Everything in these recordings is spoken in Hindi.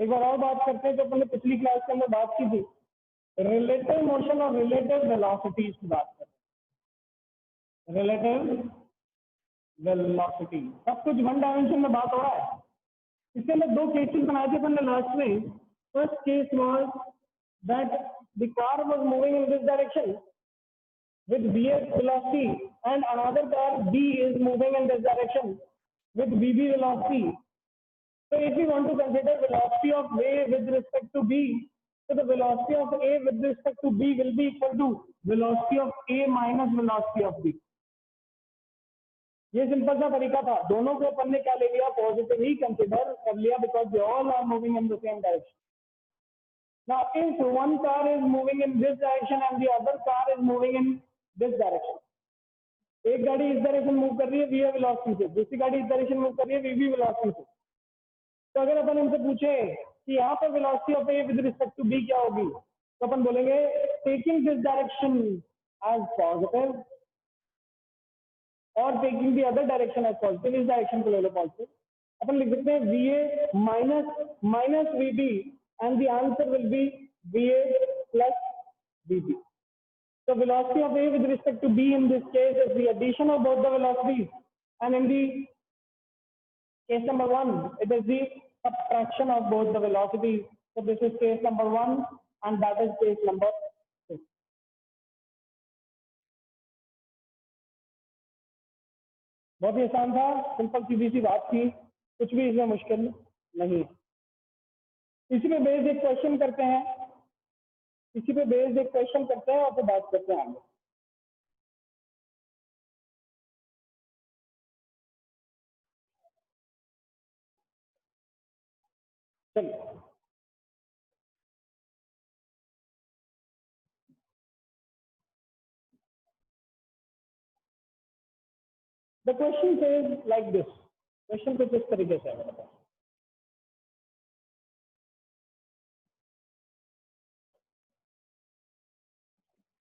एक बार और बात करते हैं, तो अपने पिछली क्लास के अंदर बात की थी रिलेटिव मोशन और रिलेटिव वेलोसिटीज की बात करें। रिलेटिव वेलोसिटी सब कुछ वन डायमेंशन में बात हो रहा है। इसके अंदर दो केसेस बनाए थे अपन ने लास्ट में। First case was that the car was moving in this direction with vs velocity and another car b is moving in this direction with vb velocity. So if we want to consider velocity of a with respect to b, so the velocity of a with respect to b will be equal to velocity of a minus velocity of b. ये सिंपल सा तरीका था। दोनों को अपन ने क्या ले लिया, पॉजिटिव ही कंसिडर कर लिया, because they all are moving in the same direction. Now if one car is moving in this direction and the other car is moving in this direction, एक गाड़ी इस डायरेक्शन मूव कर रही है वी वेलोसिटी से, दूसरी गाड़ी इस डायरेक्शन मूव कर रही है वी वेलोसिटी से। तो अगर अपन इनसे पूछे कि यहाँ पर velocity of A with respect to B क्या होगी, तो अपन बोलेंगे taking this direction as positive और taking the other direction as positive, इस डायरेक्शन को ले लो पॉजिटिव, अपन लिख सकते हैं V A minus V B and the answer will be VA plus VB. So velocity of A with respect to B in this case is the addition of both the velocities, and in the case number 1 it is the subtraction of both the velocities. So this is case number 1 and that is case number 2. बहुत ही आसान था, सिंपल सीधी सी बात थी, कुछ भी इसमें मुश्किल नहीं है। इसी पे बेस्ड एक क्वेश्चन करते हैं, और फिर बात करते हैं आगे। चलिए, the question is like this. Question कुछ इस तरीके से है।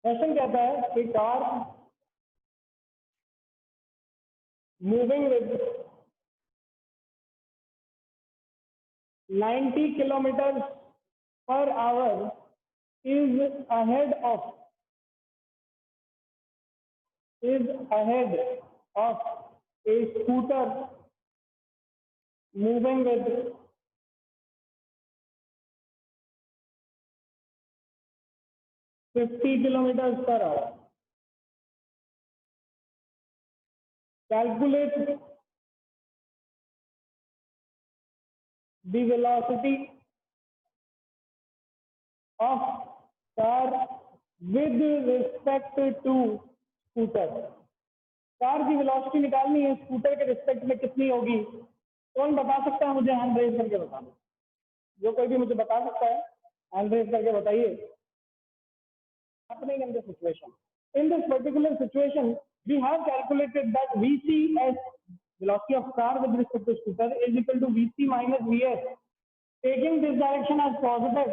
क्वेश्चन कहता है कि car moving with 90 kilometre per hour is ahead of A scooter moving with 50 kilometers per hour. Calculate the velocity of car with respect to scooter. Car की वेलोसिटी निकालनी है, स्कूटर के रिस्पेक्ट में कितनी होगी। कौन बता सकता है मुझे? हैंड रेज करके बता दो। जो कोई भी मुझे बता सकता है हैंड रेज करके बताइए। Happening in this situation. In this particular situation, we have calculated that VC as velocity of car with respect to scooter is equal to VC minus VS. Taking this direction as positive,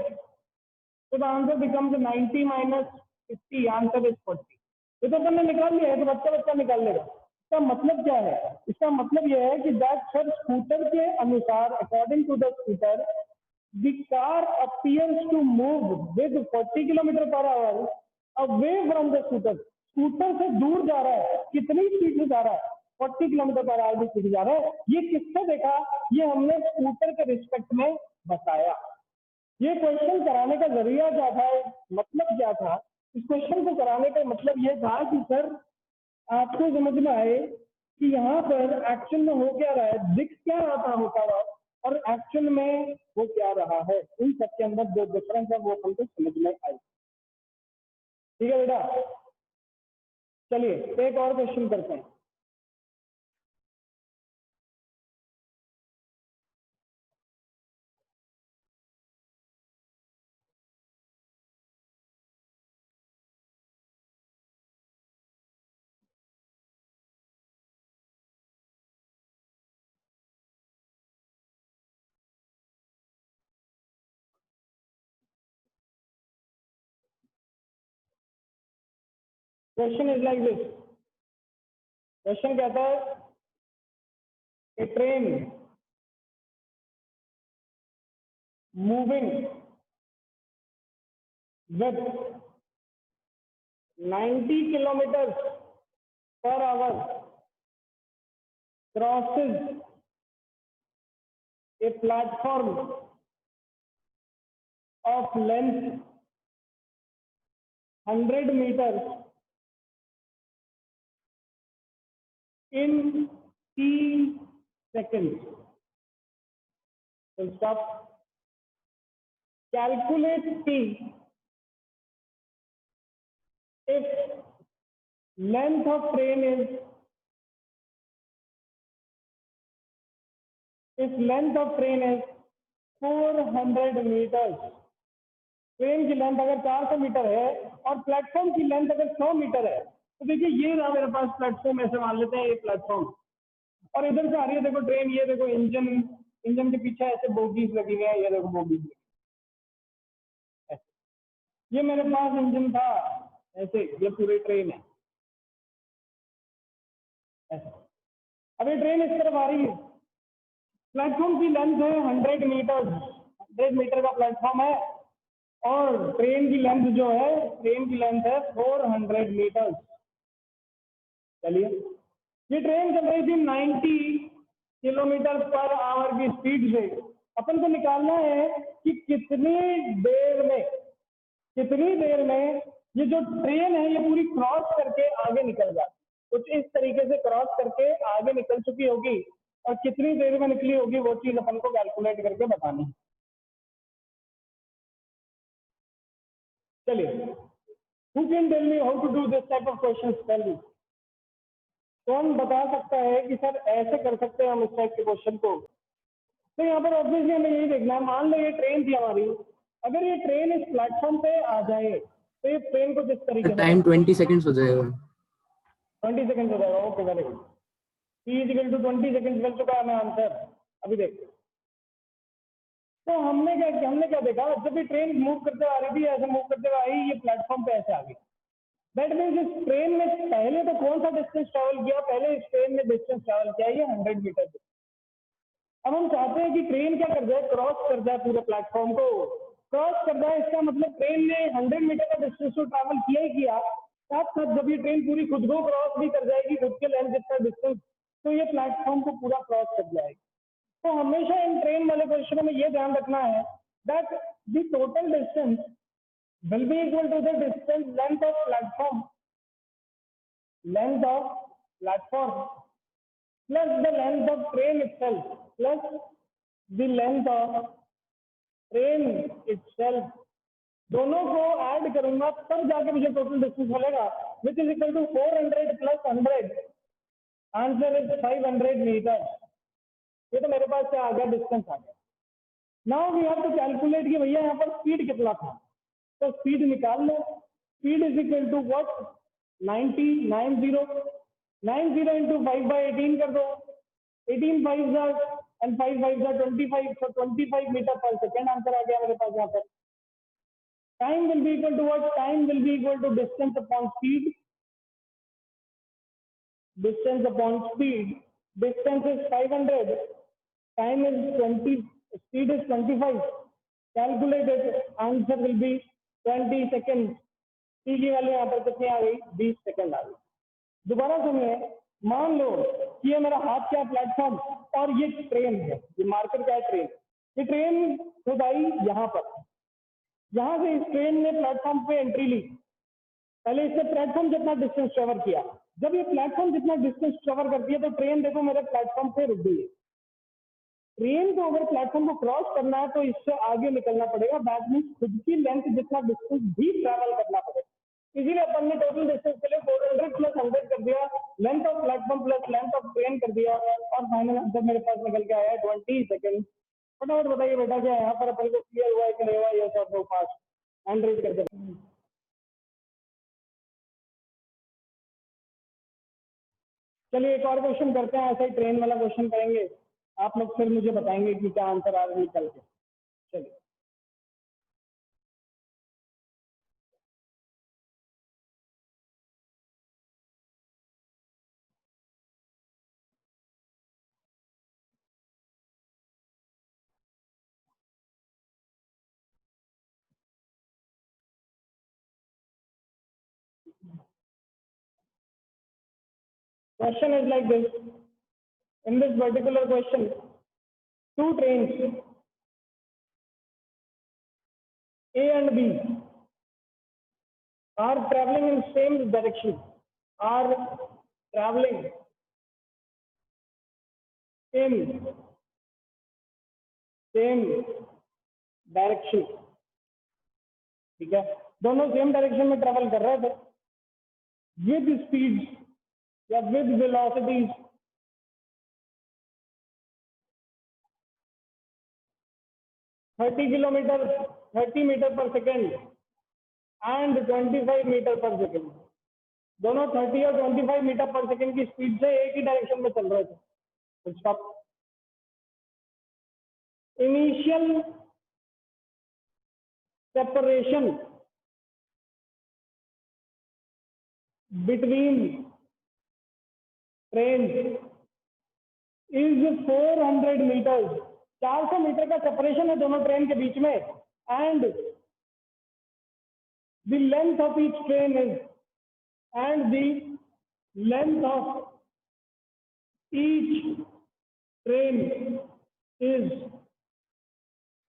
so the answer becomes 90 minus 50. Answer is 40. ये तो हमने निकाल लिया है, तो बच्चा निकाल लेगा। इसका मतलब क्या है? इसका मतलब यह है कि that for scooter के अनुसार, according to the scooter, the car appears to move with 40 km per hour away from the scooter. Scooter से दूर जा रहा है, कितनी स्पीड में जा रहा है? 40 किलोमीटर पर आवर की स्पीड जा रहा है। ये किससे देखा? ये हमने स्कूटर के रिस्पेक्ट में बताया। ये क्वेश्चन कराने का जरिया क्या था, मतलब क्या था? इस क्वेश्चन को कराने का मतलब ये था कि सर आपको समझ में आए कि यहाँ पर एक्शन में हो क्या रहा है, दिख क्या रहा होता है और एक्शन में वो क्या रहा है। इन सबके अंदर जो डिफरेंस है वो हमको समझ में आई। ठीक है बेटा, चलिए एक और क्वेश्चन करते हैं। Question is like this. Question कहता है ए train moving with 90 kilometers per hour crosses a platform of length 100 meters in t seconds. Full stop. Calculate t if length of train is 400 meters. Train की लेंथ अगर 400 मीटर है और प्लेटफॉर्म की लेंथ अगर 100 मीटर है, तो देखिए ये रहा मेरे पास प्लेटफॉर्म, ऐसे मान लेते हैं ये प्लेटफॉर्म, और इधर से आ रही है देखो ट्रेन, ये देखो इंजन, इंजन के पीछे ऐसे बोगीज लगी हुई है, ये देखो बोगीज लगी, ये मेरे पास इंजन था ऐसे, ये पूरी ट्रेन है ऐसे। अब ये ट्रेन इस तरफ आ रही है, प्लेटफॉर्म की लेंथ है 100 मीटर, 100 मीटर का प्लेटफॉर्म है, और ट्रेन की लेंथ जो है, ट्रेन की लेंथ है 400 मीटर। चलिए, ये ट्रेन चल रही थी 90 किलोमीटर पर आवर की स्पीड से। अपन को निकालना है कि कितनी देर में ये जो ट्रेन है ये पूरी क्रॉस करके आगे निकल जाए, कुछ इस तरीके से क्रॉस करके आगे निकल चुकी होगी, और कितनी देर में निकली होगी वो चीज अपन को कैलकुलेट करके बतानी है। चलिए, who can tell me how to do this type of questions? Tell me. कौन बता सकता है कि सर ऐसे कर सकते हैं हम इस टाइप के क्वेश्चन को? तो यहाँ पर ऑब्वियसली हमें यही देखना है, मान लो ये ट्रेन थी हमारी, अगर ये ट्रेन इस प्लेटफॉर्म पे आ जाए तो ये ट्रेन को जिस तरीके से टाइम 20 सेकंड्स हो जाएगा। 20 सेकंड हो जाएगा। Okay, very good. T = 20 second मिल चुका है हमें आंसर। अभी देखते, तो हमने क्या देखा, जब ये ट्रेन मूव करते आ रही थी, ऐसे मूव करते हुए आई, ये प्लेटफॉर्म पे ऐसे आ गई। दैट मीन्स इस ट्रेन में पहले तो कौन सा डिस्टेंस ट्रेवल किया, पहले इस ट्रेन में डिस्टेंस ट्रेवल किया ये 100 मीटर। अब हम चाहते हैं कि ट्रेन क्या कर जाए, क्रॉस कर जाए, पूरे प्लेटफॉर्म को क्रॉस कर जाए। इसका मतलब ट्रेन ने 100 मीटर का डिस्टेंस तो ट्रैवल किया ही किया, साथ साथ जब ये ट्रेन पूरी खुद को क्रॉस भी कर जाएगी, खुद के लेंथ जितना डिस्टेंस, तो ये प्लेटफॉर्म को पूरा क्रॉस कर जाएगी। तो हमेशा इन ट्रेन वाले क्वेश्चनों में ये ध्यान रखना है that the total distance will be equal to the distance length of platform plus the length of train itself plus the length of train itself। दोनों को ऐड करूंगा तब जाके मुझे टोटल डिस्टेंस मिलेगा, which is equal to 400 plus 100, answer is 500 metre. ये तो मेरे पास क्या आ गया, डिस्टेंस आ गया। Now we have to calculate कि भैया यहाँ पर स्पीड कितना था, तो स्पीड निकाल लो। Speed is equal to what, 90 into 5/18 कर दो, 18 5 and 5 5 25, so 25 metre per second answer आ गया मेरे पास यहाँ पर। Time will be equal to what, time will be equal to distance upon speed, distance upon speed, distance is 500, time is 20, speed is 25, calculated answer will be 20 seconds। T की वैल्यू यहाँ पर कितनी आ गई, 20 सेकंड आ गई। दोबारा सुनिए, मान लो कि ये मेरा हाथ क्या प्लेटफॉर्म और ये ट्रेन है, ये मार्कर क्या है, ट्रेन। ये ट्रेन खुद आई यहाँ पर, यहाँ से इस ट्रेन ने प्लेटफॉर्म पे एंट्री ली, पहले इसने प्लेटफॉर्म जितना डिस्टेंस कवर किया। जब ये प्लेटफॉर्म जितना डिस्टेंस कवर करती है तो ट्रेन देखो मेरे प्लेटफॉर्म पे रुक गई है। ट्रेन को अगर प्लेटफॉर्म को क्रॉस करना है तो इससे आगे निकलना पड़ेगा, दैट मीन्स खुद की लेंथ जितना डिस्टेंस भी ट्रैवल करना पड़ेगा। इसीलिए अपन ने टोटल डिस्टेंस के लिए 400 प्लस 100 कर दिया, length of platform plus length of train कर दिया, और फाइनल आंसर मेरे पास निकल के आया है 20 सेकंड। फटाफट बताइए बेटा, क्या यहाँ पर अपन को क्लियर हुआ है कि नहीं हुआ, ये सब नो पास 100 कर दे। चलिए एक और क्वेश्चन करते हैं, ऐसा ही ट्रेन वाला क्वेश्चन करेंगे, आप लोग फिर मुझे बताएंगे कि क्या आंसर आ रहा है निकल के। चलिए, Question is like this. In this particular question, two trains, A and B, are traveling in same direction, are traveling in same direction. ठीक है, दोनों सेम डायरेक्शन में ट्रेवल कर रहे थे विद स्पीड या with velocities 30 kilometre 30 metre per second and 25 metre per second. दोनों 30 और 25 मीटर पर सेकेंड की स्पीड से एक ही डायरेक्शन में चल रहे थे. Initial separation between trains is 400 meters. 400 metre का सेपरेशन है दोनों ट्रेन के बीच में. And the length of each train is and the length of each train is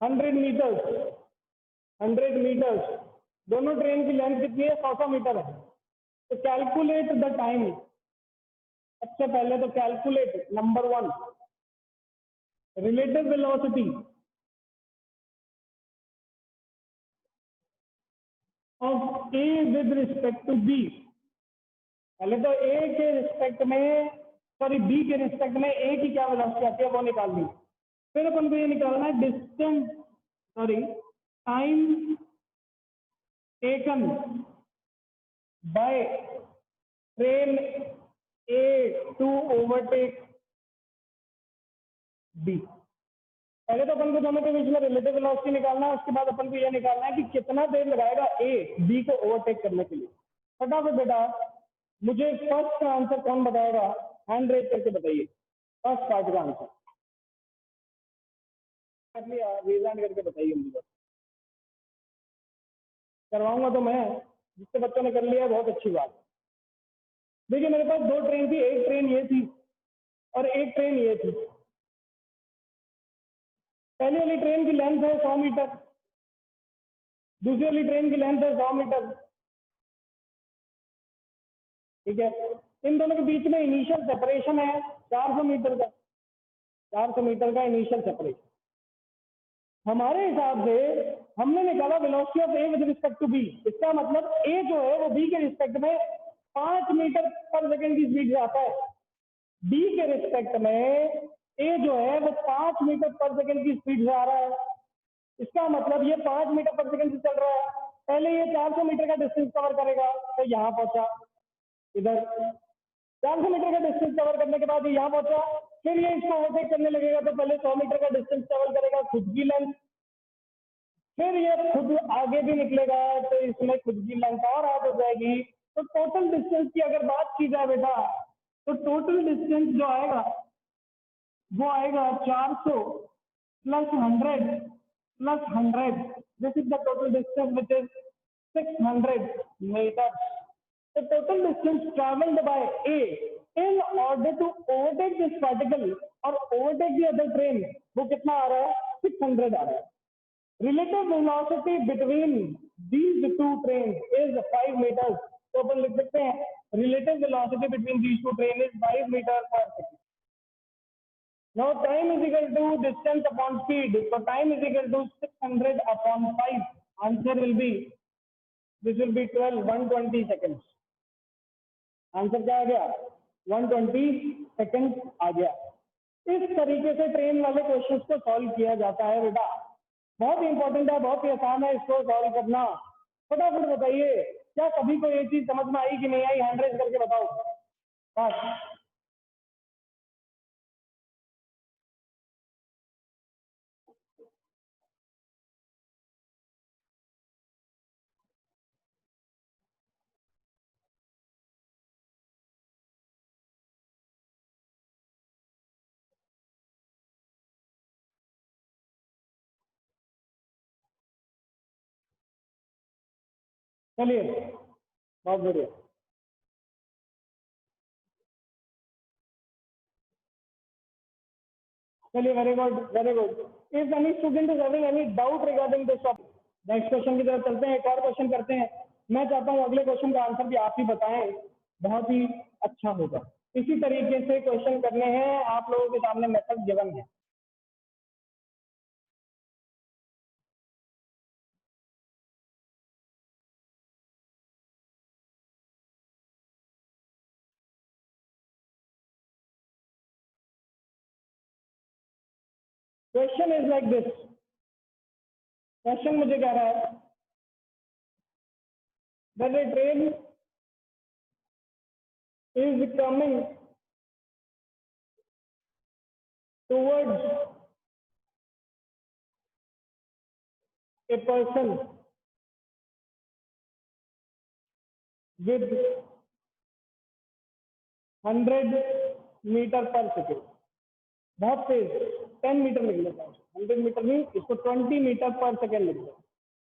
100 meters. 100 metres. दोनों ट्रेन की लेंथ कितनी है? 100 मीटर है. तो कैलकुलेट द टाइम. सबसे पहले तो calculate number 1 relative velocity of A with respect to B. पहले तो ए के रिस्पेक्ट में सॉरी बी के रिस्पेक्ट में ए की क्या वेलोसिटी आती है वो निकाल ली. फिर अपन को ये निकालना है distance sorry time taken by train A to overtake B. पहले तो अपन को दोनों के बीच में रिलेटिव वेलोसिटी निकालना है. उसके बाद अपन को यह निकालना है कि कितना देर लगाएगा A B को ओवरटेक करने के लिए. फटाफट बेटा मुझे फर्स्ट का आंसर कौन बताएगा? हैंड रेज करके बताइए. फर्स्ट पार्ट का आंसर कर लिया? रेज हैंड करके बताइए मुझे. करवाऊंगा तो मैं. जिससे बच्चों ने कर लिया बहुत अच्छी बात. देखिए मेरे पास दो ट्रेन थी. एक ट्रेन ये थी और एक ट्रेन ये थी. पहली वाली ट्रेन की लेंथ है 100 मीटर. दूसरी वाली ट्रेन की लेंथ है 100 मीटर. ठीक है. इन दोनों के बीच में इनिशियल सेपरेशन है 400 मीटर का. 400 मीटर का इनिशियल सेपरेशन. हमारे हिसाब से हमने निकाला velocity of A with respect to B. इसका मतलब ए जो है वो बी के रिस्पेक्ट में 5 मीटर पर सेकेंड की स्पीड से आता है. बी के रिस्पेक्ट में ए जो है वो 5 मीटर पर सेकेंड की स्पीड से आ रहा है. इसका मतलब ये 5 मीटर पर सेकेंड से चल रहा है. पहले ये 400 मीटर का डिस्टेंस कवर करेगा तो यहाँ पहुंचा. इधर 400 मीटर का डिस्टेंस कवर करने के बाद ये यहाँ पहुंचा. फिर ये इसको ओवरटेक करने लगेगा तो पहले 100 मीटर का डिस्टेंस कवर करेगा खुद की लेंथ. फिर ये खुद आगे भी निकलेगा तो इसमें खुद की लेंथ और आगे हो जाएगी. तो टोटल डिस्टेंस की अगर बात की जाए बेटा तो टोटल डिस्टेंस जो आएगा वो आएगा 400 plus 100 plus 100. This is the total distance which is 600 meters. The total distance traveled by A in order to overtake this particle or overtake the other train वो कितना आ रहा है? 600 आ रहा है. Relative velocity between these two trains is 5 meters. तो अपन लिख सकते हैं relative velocity between these two trains is 5 meters per second. Now time is equal to distance upon speed. So time is equal to 600 upon 5. Answer will be this will be 120 seconds. Answer क्या आ गया? 120 सेकंड आ गया. इस तरीके से ट्रेन वाले क्वेश्चंस को सॉल्व किया जाता है बेटा. बहुत इंपॉर्टेंट है, बहुत ही आसान है इसको सॉल्व करना. फटाफट बताइए क्या सभी को ये चीज समझ में आई कि नहीं आई? हैंड रेज करके बताओ. बस चलिए बहुत बढ़िया. चलिए, very good, very good. If any student is having any doubt regarding this topic, next question की तरफ चलते हैं. एक और क्वेश्चन करते हैं. मैं चाहता हूँ अगले क्वेश्चन का आंसर भी आप ही बताएं, बहुत ही अच्छा होगा. इसी तरीके से क्वेश्चन करने हैं, आप लोगों के सामने मेथड गिवन है. Question is like this. Question मुझे कह रहा है that a train is coming towards a person with 100 metre per second. बहुत तेज, 10 मीटर लिख लेता हूँ. 100 मीटर नहीं, इसको 20 मीटर पर सेकेंड लिख लेता हूँ.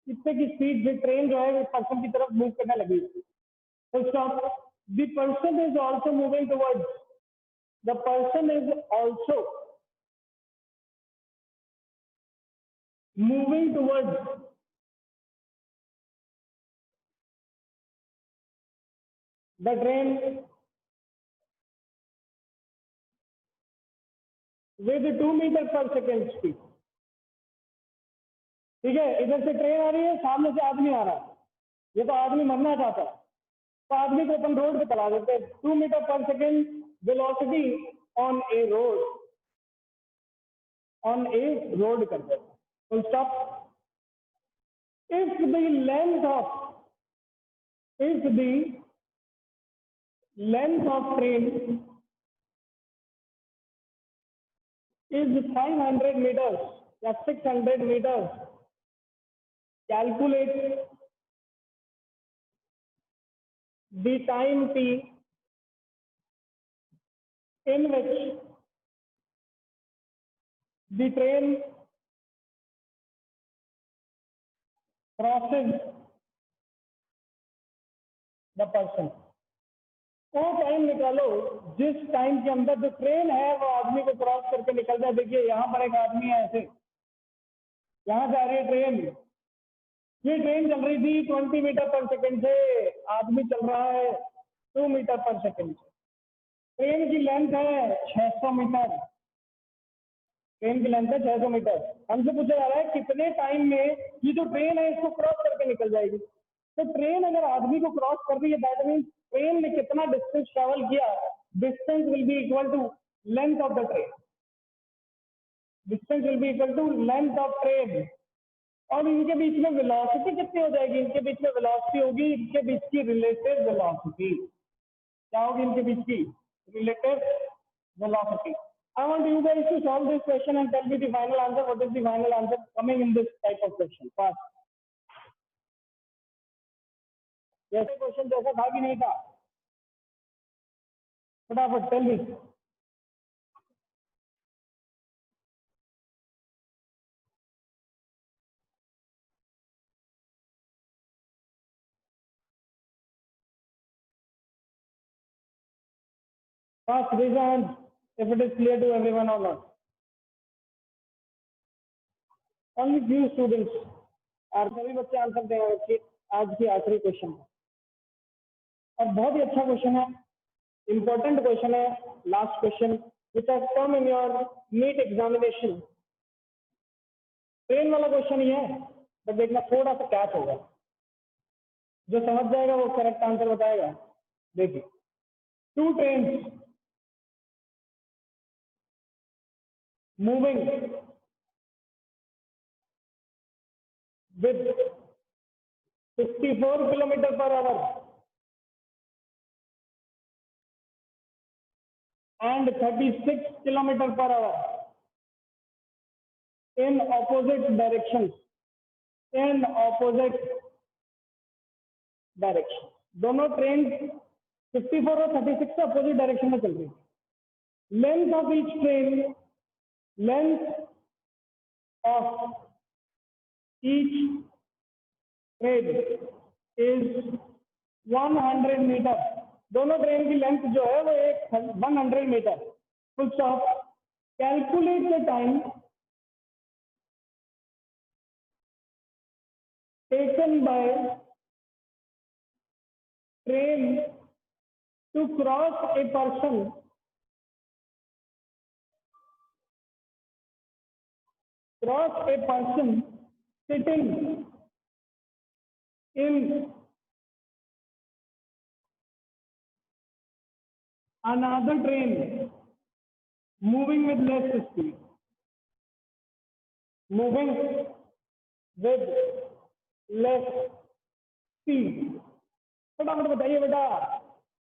इतने की स्पीड से ट्रेन जो है पर्सन की तरफ मूव करने लगी. तो stop. The person is also moving towards. The person is also moving towards the train with 2 metre per second speed. ठीक है, इधर से ट्रेन आ रही है, सामने से आदमी आ रहा है. ये तो आदमी मरना चाहता है, तो आदमी को अपन रोड पे चला देते हैं. 2 metre per second velocity on A road, on A road कर देते हैं. Full stop. If the length of if the length of train is 500 meters या 600 meters, calculate the time t in which the train crosses the person. वो टाइम निकालो जिस टाइम के अंदर जो ट्रेन है वो आदमी को क्रॉस करके निकल जाए. देखिए यहाँ पर एक आदमी है, ऐसे यहाँ जा रही है ट्रेन. ये ट्रेन चल रही थी 20 मीटर पर सेकेंड से, आदमी चल रहा है 2 मीटर पर सेकेंड से. ट्रेन की लेंथ है 600 मीटर. ट्रेन की लेंथ है 600 मीटर. हमसे पूछा जा रहा है कितने टाइम में ये जो ट्रेन है इसको क्रॉस करके निकल जाएगी. तो ट्रेन अगर आदमी को क्रॉस कर रही है, दैट मीन्स ट्रेन ने कितना डिस्टेंस ट्रेवल किया. Distance will be equal to length of the train. Distance will be equal to length of train. और इनके बीच में वेलोसिटी कितनी हो जाएगी? इनके बीच में वेलोसिटी होगी, इनके बीच की रिलेटिव वेलोसिटी. क्या होगी इनके बीच की? Relative velocity. I want you guys to solve this question and tell me the final answer. What is the final answer coming in this type of question? Fast. जैसे क्वेश्चन जैसा था कि नहीं था? फटाफट tell me. Fast, raise your hand if it is clear to everyone or not. Only few students और सभी बच्चे आंसर देंगे आज की आखिरी क्वेश्चन का. और बहुत ही अच्छा क्वेश्चन है, इंपॉर्टेंट क्वेश्चन है. Last question which has come in your NEET examination. Train वाला क्वेश्चन ही है, बट देखना थोड़ा सा कैच होगा. जो समझ जाएगा वो करेक्ट आंसर बताएगा. देखिए, 2 trains moving with 54 kilometers per hour and 36 kilometers per hour in opposite directions. In opposite direction. दोनों ट्रेन 54 और 36 से अपोजिट डायरेक्शन में चल रही है. Length of each train, length of each train is 100 metre. दोनों ट्रेन की लेंथ जो है वो 100 metre. Full stop. Calculate the time taken by train to cross a person sitting in another train moving with less speed. Moving with less speed. फटाफट बताइए बेटा,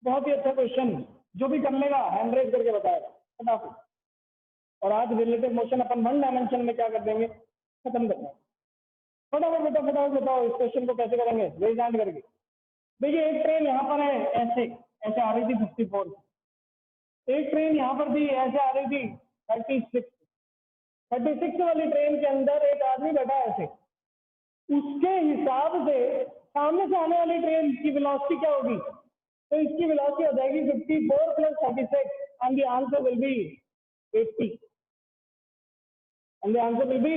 बहुत ही अच्छा क्वेश्चन, जो भी कर लेगा हैंड रेज करके बताएगा फटाफट। और आज रिलेटिव मोशन अपन 1 डायमेंशन में क्या कर देंगे, खत्म करना है। फटाफट बेटा, फटाफट बताओ इस क्वेश्चन को कैसे करेंगे, रेज हैंड करके। देखिए एक ट्रेन यहाँ पर है, ऐसे ऐसे आ रही थी 54, एक ट्रेन यहाँ पर भी ऐसे आ रही थी 36 वाली ट्रेन के अंदर एक आदमी बैठा है ऐसे, उसके हिसाब से सामने से आने वाली ट्रेन की वेलोसिटी क्या होगी, तो इसकी वेलोसिटी हो जाएगी 54 + 36 and the answer will be 80 and the answer will be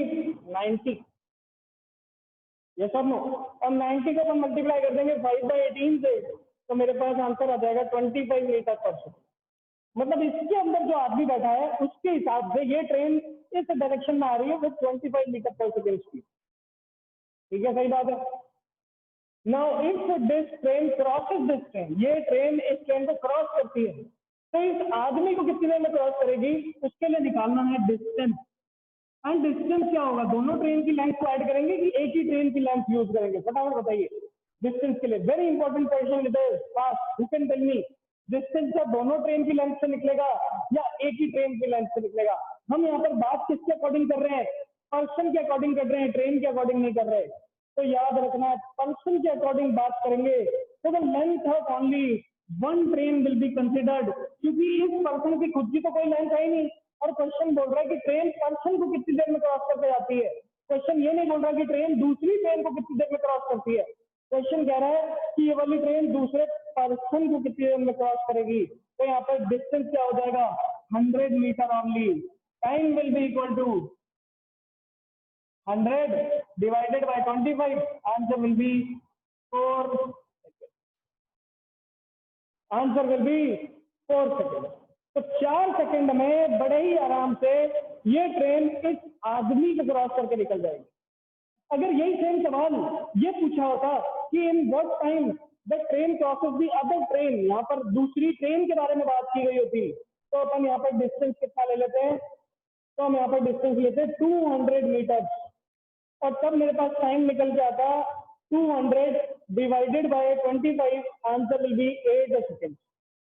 90। ये सब नो, और 90 को हम मल्टीप्लाई कर देंगे 5/18 से, तो मेरे पास आंसर आ जाएगा 25 मीटर पर सेकेंड। मतलब इसके अंदर जो आदमी बैठा है उसके हिसाब से ये ट्रेन इस डायरेक्शन में आ रही है with 25 metre per second speed. ठीक है, सही बात है। Now if this train crosses this train, ये ट्रेन इस ट्रेन को क्रॉस करती है, तो इस आदमी को कितनी देर में क्रॉस करेगी, उसके लिए निकालना है डिस्टेंस। एंड डिस्टेंस क्या होगा, दोनों ट्रेन की लेंथ को ऐड करेंगे कि एक ही ट्रेन की लेंथ यूज करेंगे, फटाफट बताइए डिस्टेंस के लिए। Very important question it is, fast you can tell me, distance क्या दोनों ट्रेन की लेंथ से निकलेगा या एक ही ट्रेन की लेंथ से निकलेगा? हम यहाँ पर बात किसके अकॉर्डिंग कर रहे हैं, पर्सन के अकॉर्डिंग कर रहे हैं, ट्रेन के अकॉर्डिंग नहीं कर रहे। तो याद रखना है, पर्सन के अकॉर्डिंग बात करेंगे तो the length of only one train will be considered, क्योंकि इस पर्सन की खुद की तो कोई लेंथ है ही नहीं, और क्वेश्चन बोल रहा है कि ट्रेन पर्सन को कितनी देर में क्रॉस करके जाती है। क्वेश्चन ये नहीं बोल रहा कि ट्रेन दूसरी ट्रेन को कितनी देर में क्रॉस करती है, क्वेश्चन कह रहा है कि ये वाली ट्रेन दूसरे पर्सन को कितनी देर में क्रॉस करेगी। तो यहाँ पर डिस्टेंस क्या हो जाएगा, 100 metre only. Time will be equal to 100 divided by 25, answer will be 4 seconds. Answer will be 4 seconds. तो 4 सेकंड में बड़े ही आराम से ये ट्रेन इस आदमी को क्रॉस करके निकल जाएगी। अगर यही सेम सवाल ये पूछा होता कि in what time the train crosses the other train, यहाँ पर दूसरी ट्रेन के बारे में बात की गई होती, तो अपन यहाँ पर डिस्टेंस कितना ले लेते हैं, तो हम यहाँ पर डिस्टेंस लेते हैं 200 मीटर, और तब मेरे पास टाइम निकल के आता 200 divided by 25, answer will be 8 second.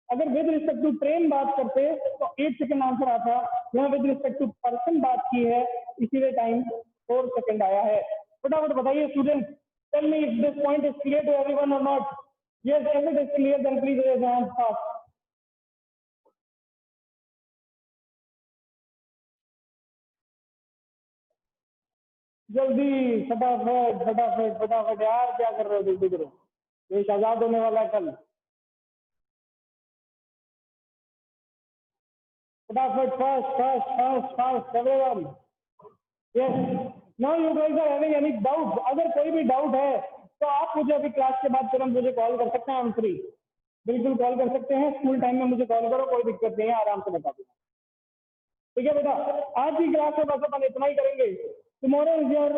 अगर विद रिस्पेक्ट टू ट्रेन बात करते तो 8 सेकेंड आंसर आता, यहाँ विद रिस्पेक्ट टू पर्सन बात की है इसीलिए टाइम 4 सेकेंड आया है। फटाफट बताइए student, tell me if this point is clear to everyone और not. Yes, if it is clear then please raise hand fast. जल्दी फटाफट फटाफट फटाफट यार, क्या कर रहे हो, जल्दी करो, देश आजाद होने वाला है कल। फटाफट, fast fast fast fast everyone. Yes, now you guys are having any doubt, अगर कोई भी डाउट है तो आप मुझे अभी क्लास के बाद तुरंत मुझे कॉल कर सकते हैं, आई एम फ्री, बिल्कुल कॉल कर सकते हैं, स्कूल टाइम में मुझे कॉल करो, कोई दिक्कत नहीं है, आराम से बता दूंगा। ठीक है बेटा, आज की क्लास में बस अपन इतना ही करेंगे। Tomorrow is your